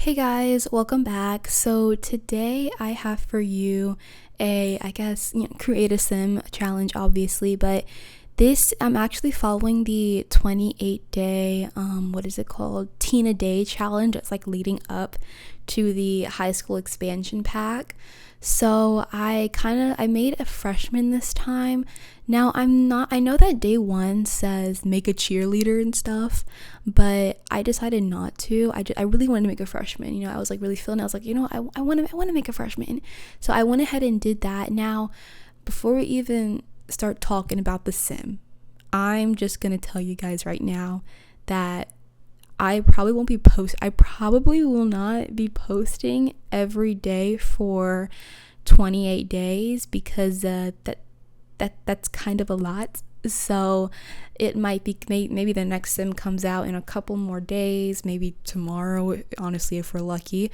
Hey guys, welcome back. So today I have for you create a sim challenge, obviously, but this I'm actually following the 28-day what is it called, Teen a Day challenge. It's like leading up to the high school expansion pack. So I made a freshman this time. Now I know that day one says make a cheerleader and stuff, but I decided not to. I really wanted to make a freshman. I was like really feeling it. I was like, I want to make a freshman. So I went ahead and did that. Now, before we even start talking about the sim, I'm just going to tell you guys right now that I probably will not be posting every day for 28 days because that's kind of a lot. So it might be maybe the next sim comes out in a couple more days, maybe tomorrow, honestly, if we're lucky.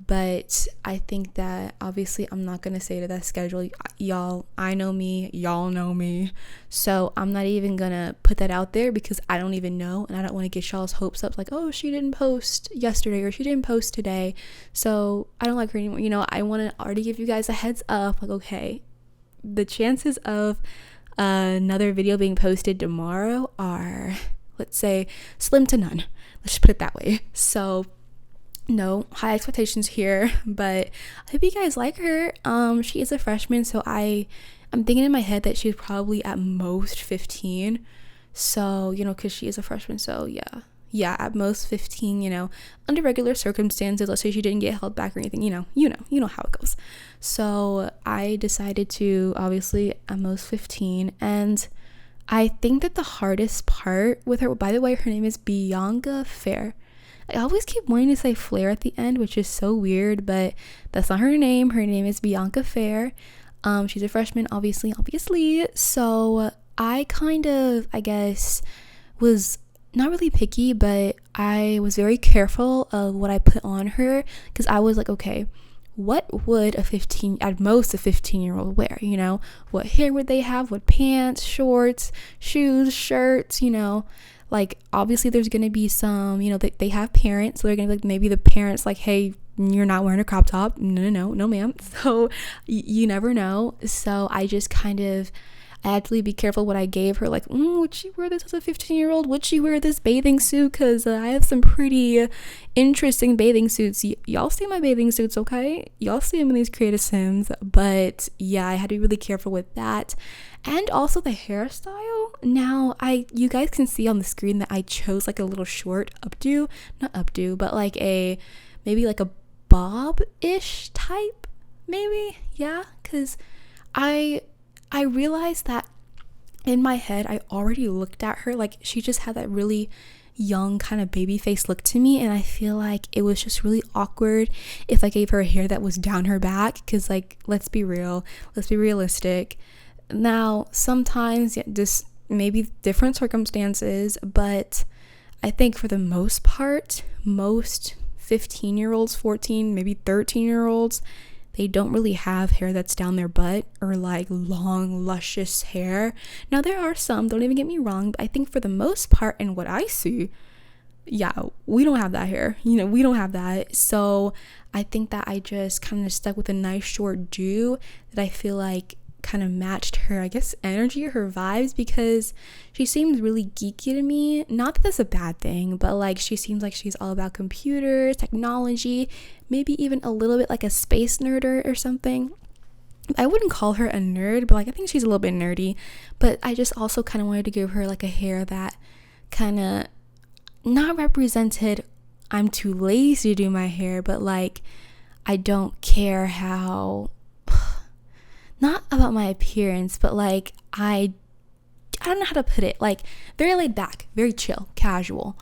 But I think that obviously I'm not going to say to that schedule, y'all, I know me, y'all know me. So I'm not even going to put that out there because I don't even know. And I don't want to get y'all's hopes up like, oh, she didn't post yesterday or she didn't post today. So I don't like her anymore. I want to already give you guys a heads up. Like, okay, the chances of another video being posted tomorrow are, let's say, slim to none. Let's just put it that way. So no high expectations here, but I hope you guys like her. She is a freshman, so I'm thinking in my head that she's probably at most 15. So, because she is a freshman, so yeah, at most 15, under regular circumstances. Let's say she didn't get held back or anything, you know how it goes. So I decided to obviously at most 15, and I think that the hardest part with her, by the way, her name is Bianca Fair. I always keep wanting to say Flair at the end, which is so weird, but that's not her name. Her name is Bianca Fair. She's a freshman, obviously. So I guess, was not really picky, but I was very careful of what I put on her because I was like, okay, what would at most a 15-year-old wear? What hair would they have? What pants, shorts, shoes, shirts, like obviously there's going to be some, they have parents, so they're going to be like, maybe the parents like, hey, you're not wearing a crop top. No ma'am. So you never know. So I just I had to be careful what I gave her. Like, would she wear this as a 15-year-old? Would she wear this bathing suit? Because I have some pretty interesting bathing suits. Y'all see my bathing suits, okay? Y'all see them in these creative sims. But yeah, I had to be really careful with that. And also the hairstyle. Now, you guys can see on the screen that I chose like a little short not updo, but maybe like a bob-ish type, maybe. Yeah, because I realized that in my head, I already looked at her like she just had that really young kind of baby face look to me, and I feel like it was just really awkward if I gave her hair that was down her back because, like, let's be realistic. Now, sometimes just maybe different circumstances, but I think for the most part, most 15-year-olds, 14, maybe 13-year-olds, they don't really have hair that's down their butt or like long, luscious hair. Now, there are some, don't even get me wrong, but I think for the most part, and what I see, yeah, we don't have that hair. We don't have that. So I think that I just kind of stuck with a nice short do that I feel like kind of matched her, I guess, energy, her vibes, because she seems really geeky to me. Not that that's a bad thing, but like she seems like she's all about computers, technology, maybe even a little bit like a space nerd or something. I wouldn't call her a nerd, but like I think she's a little bit nerdy. But I just also kind of wanted to give her like a hair that kind of not represented I'm too lazy to do my hair, but like I don't care how, not about my appearance, but like I don't know how to put it, like very laid back, very chill, casual,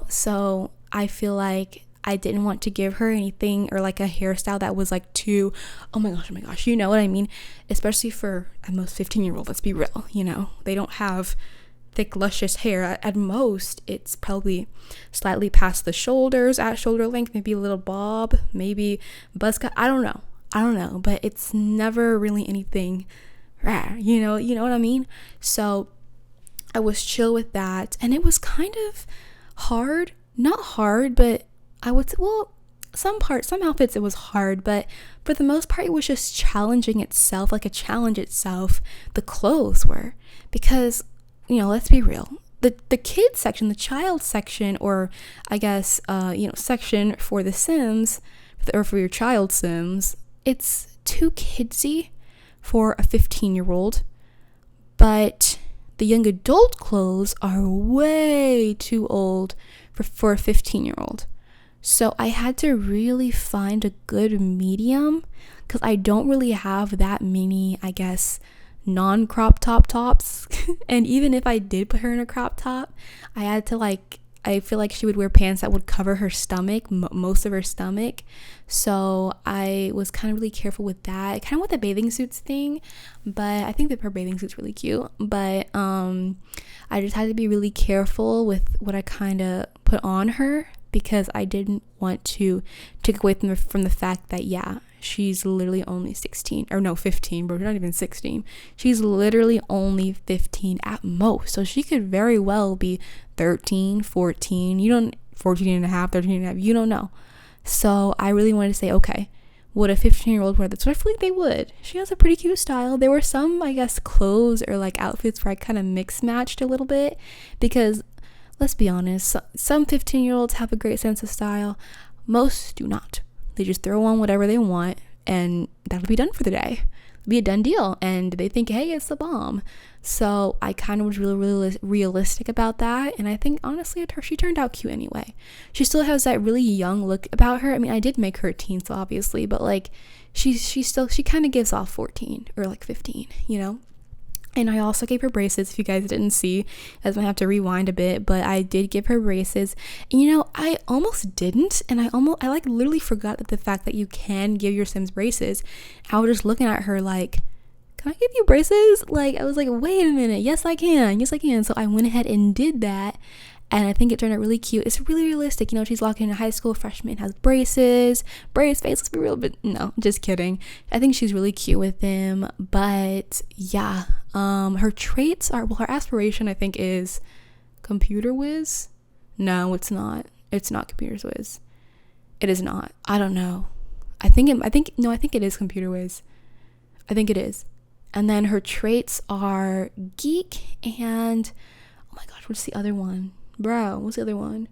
so I feel like I didn't want to give her anything or like a hairstyle that was like too, oh my gosh, you know what I mean? Especially for at most 15-year-old, let's be real, they don't have thick, luscious hair. At most, it's probably slightly past the shoulders, at shoulder length, maybe a little bob, maybe buzz cut. I don't know, but it's never really anything, you know what I mean? So I was chill with that, and it was kind of hard, not hard, but I would say, well, some outfits it was hard, but for the most part it was just challenging itself, like a challenge itself. The clothes were, because, you know, let's be real, the kids section, the child section, or I guess section for the Sims, or for your child Sims, it's too kidsy for a 15-year-old, but the young adult clothes are way too old for a 15-year-old. So I had to really find a good medium, because I don't really have that many, I guess, non-crop tops. And even if I did put her in a crop top, I had to I feel like she would wear pants that would cover her stomach, most of her stomach. So I was kind of really careful with that, kind of with the bathing suits thing. But I think that her bathing suit's really cute. But I just had to be really careful with what I kind of put on her, because I didn't want to take away from the fact that, yeah, she's literally only 16, or no, 15, bro, not even 16. She's literally only 15 at most. So she could very well be 13, 14, 14 and a half, 13 and a half, you don't know. So I really wanted to say, okay, would a 15-year-old wear this? So I feel like they would. She has a pretty cute style. There were some, I guess, clothes or like outfits where I kind of mix matched a little bit, because let's be honest, some 15-year-olds have a great sense of style. Most do not. They just throw on whatever they want, and that'll be done for the day. It'll be a done deal, and they think, hey, it's the bomb. So I kind of was really realistic about that, and I think, honestly, she turned out cute anyway. She still has that really young look about her. I mean, I did make her a teen, so obviously, but like, she kind of gives off 14 or like 15, you know? And I also gave her braces. If you guys didn't see, I might have to rewind a bit, but I did give her braces. And you know, I almost didn't, and I like literally forgot that the fact that you can give your Sims braces. I was just looking at her like, can I give you braces? Like, I was like, wait a minute, yes I can. So I went ahead and did that, and I think it turned out really cute. It's really realistic, you know. She's walking into high school, freshman, has braces, brace face. Let's be real, but no, just kidding. I think she's really cute with them. But yeah, her traits are, well, her aspiration I think is computer whiz. No, it's not. It's not computer whiz. It is not. I don't know. I think it is computer whiz. I think it is. And then her traits are geek and, oh my gosh, what's the other one? Bro, what's the other one?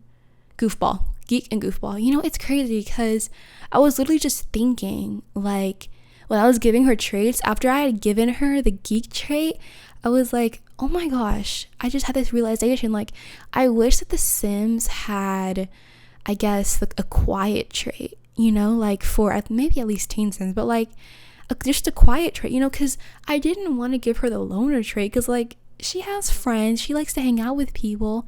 Goofball. Geek and goofball. You know, it's crazy because I was literally just thinking, like, when I was giving her traits, after I had given her the geek trait, I was like, oh my gosh, I just had this realization, like, I wish that the Sims had, I guess, like a quiet trait, you know, like for maybe at least teen Sims, but like just a quiet trait, you know, because I didn't want to give her the loner trait, because like, she has friends, she likes to hang out with people,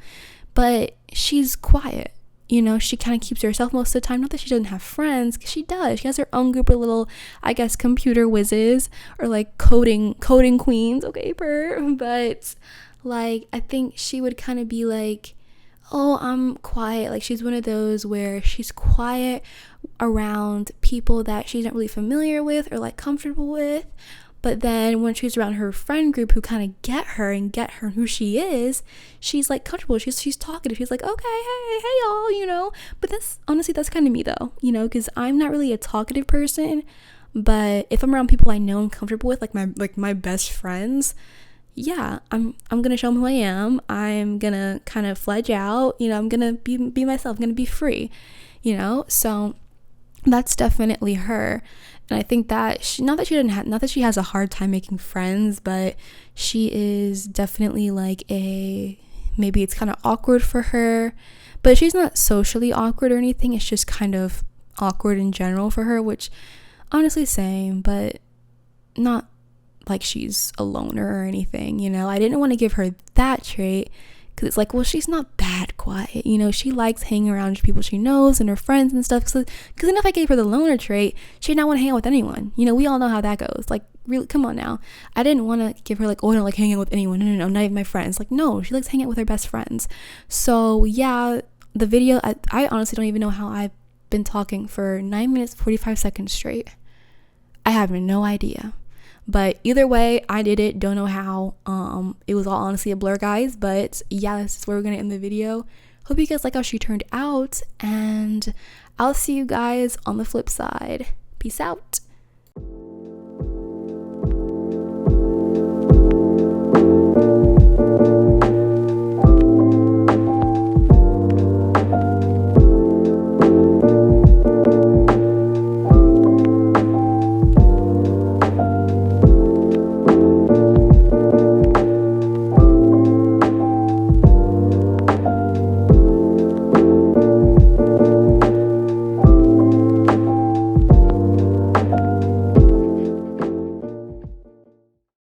but she's quiet, you know. She kind of keeps to herself most of the time. Not that she doesn't have friends, because she does. She has her own group of little, I guess, computer whizzes, or like coding queens, okay, but like, I think she would kind of be like, oh, I'm quiet. Like, she's one of those where she's quiet around people that she's not really familiar with or like comfortable with. But then when she's around her friend group who kind of get her who she is, she's like comfortable. She's talkative. She's like, okay, hey y'all, you know. But that's honestly, that's kind of me though, you know, because I'm not really a talkative person. But if I'm around people I know and comfortable with, like my best friends, yeah, I'm gonna show them who I am. I'm gonna kind of fledge out, you know. I'm gonna be myself. I'm gonna be free, you know. So that's definitely her. And I think that not that she has a hard time making friends, but she is definitely like maybe it's kind of awkward for her, but she's not socially awkward or anything. It's just kind of awkward in general for her, which honestly same, but not like she's a loner or anything, you know. I didn't want to give her that trait, because it's like, well, she's not that quiet, you know. She likes hanging around people she knows and her friends and stuff. Because then if I gave her the loner trait, she'd not want to hang out with anyone. You know, we all know how that goes. Like, really, come on now. I didn't want to give her like, oh, I don't like hanging out with anyone. No, not even my friends. Like, no, she likes hanging out with her best friends. So yeah, the video, I honestly don't even know how I've been talking for 9 minutes 45 seconds straight. I have no idea. But either way, I did it. Don't know how. It was all honestly a blur, guys. But yeah, this is where we're gonna end the video. Hope you guys like how she turned out, and I'll see you guys on the flip side. Peace out.